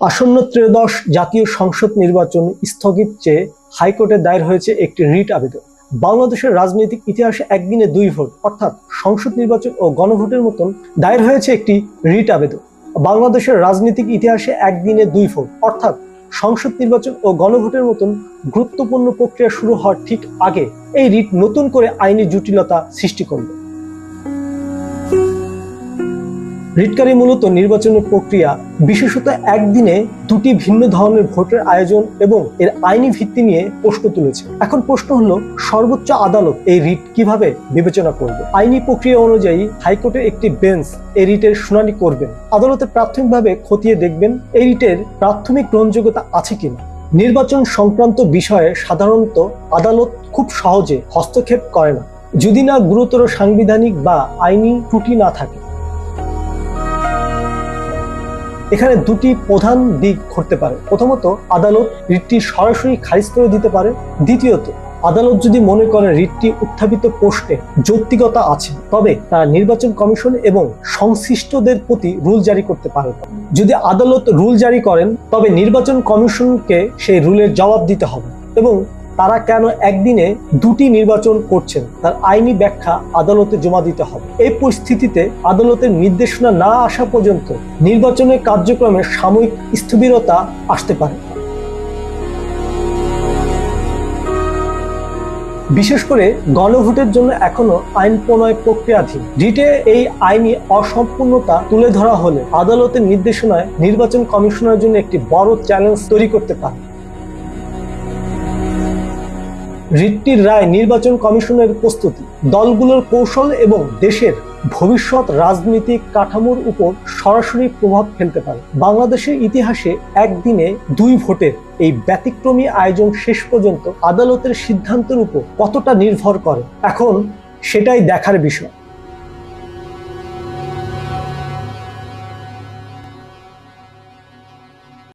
আসন্ন ত্রয়োদশ জাতীয় সংসদ নির্বাচন স্থগিত চেয়ে হাইকোর্টে দায়ের হয়েছে একটি রিট আবেদন। বাংলাদেশের রাজনৈতিক ইতিহাসে একদিনে দুই ভোট অর্থাৎ সংসদ নির্বাচন ও গণভোটের মতন দায়ের হয়েছে একটি রিট আবেদন। বাংলাদেশের রাজনৈতিক ইতিহাসে একদিনে দুই ভোট অর্থাৎ সংসদ নির্বাচন ও গণভোটের মতন গুরুত্বপূর্ণ প্রক্রিয়া শুরু হওয়ার ঠিক আগে এই রিট নতুন করে আইনি জটিলতা সৃষ্টি করবে। রিটকারী মূলত নির্বাচনের প্রক্রিয়া, বিশেষত একদিনে দুটি ভিন্ন ধরনের ভোটের আয়োজন এবং এর আইনি ভিত্তি নিয়ে প্রশ্ন তুলেছে। এখন প্রশ্ন হলো, সর্বোচ্চ আদালত এই রিট কিভাবে বিবেচনা করবে? আইনি প্রক্রিয়া অনুযায়ী হাইকোর্টের একটি বেঞ্চ এই রিটের শুনানি করবেন। আদালতে প্রাথমিকভাবে খতিয়ে দেখবেন এই রিটের প্রাথমিক গ্রহণযোগ্যতা আছে কিনা। নির্বাচন সংক্রান্ত বিষয়ে সাধারণত আদালত খুব সহজে হস্তক্ষেপ করে না, যদি না গুরুতর সাংবিধানিক বা আইনি ত্রুটি না থাকে। এখানে দুটি প্রধান দিক ঘটতে পারে। প্রথমত, আদালত রিটটি সরাসরি খারিজ করে দিতে পারে। দ্বিতীয়ত, আদালত যদি মনে করে রিটটি উত্থাপিত প্রশ্নে যৌক্তিকতা আছে, তবে তারা নির্বাচন কমিশন এবং সংশ্লিষ্টদের প্রতি রুল জারি করতে পারে। যদি আদালত রুল জারি করেন, তবে নির্বাচন কমিশনকে সেই রুলের জবাব দিতে হবে এবং তারা কেন একদিনে দুটি নির্বাচন করছেন তার আইনি ব্যাখ্যা আদালতে জমা দিতে হবে। এই পরিস্থিতিতে আদালতের নির্দেশনা না আসা পর্যন্ত নির্বাচনের কার্যক্রমে সাময়িক স্থবিরতা আসতে পারে। বিশেষ করে গণভোটের জন্য এখনো আইন প্রণয় প্রক্রিয়াধীন। রিটে এই আইনি অসম্পূর্ণতা তুলে ধরা হলে আদালতের নির্দেশনায় নির্বাচন কমিশনের জন্য একটি বড় চ্যালেঞ্জ তৈরি করতে পারে। রিটটির রায় নির্বাচন কমিশনের প্রস্তুতি, দলগুলোর কৌশল এবং দেশের ভবিষ্যৎ রাজনৈতিক কাঠামোর উপর সরাসরি প্রভাব ফেলতে পারে। বাংলাদেশের ইতিহাসে একদিনে দুই ভোটের এই ব্যতিক্রমী আয়োজন শেষ পর্যন্ত আদালতের সিদ্ধান্তের উপর কতটা নির্ভর করে, এখন সেটাই দেখার বিষয়।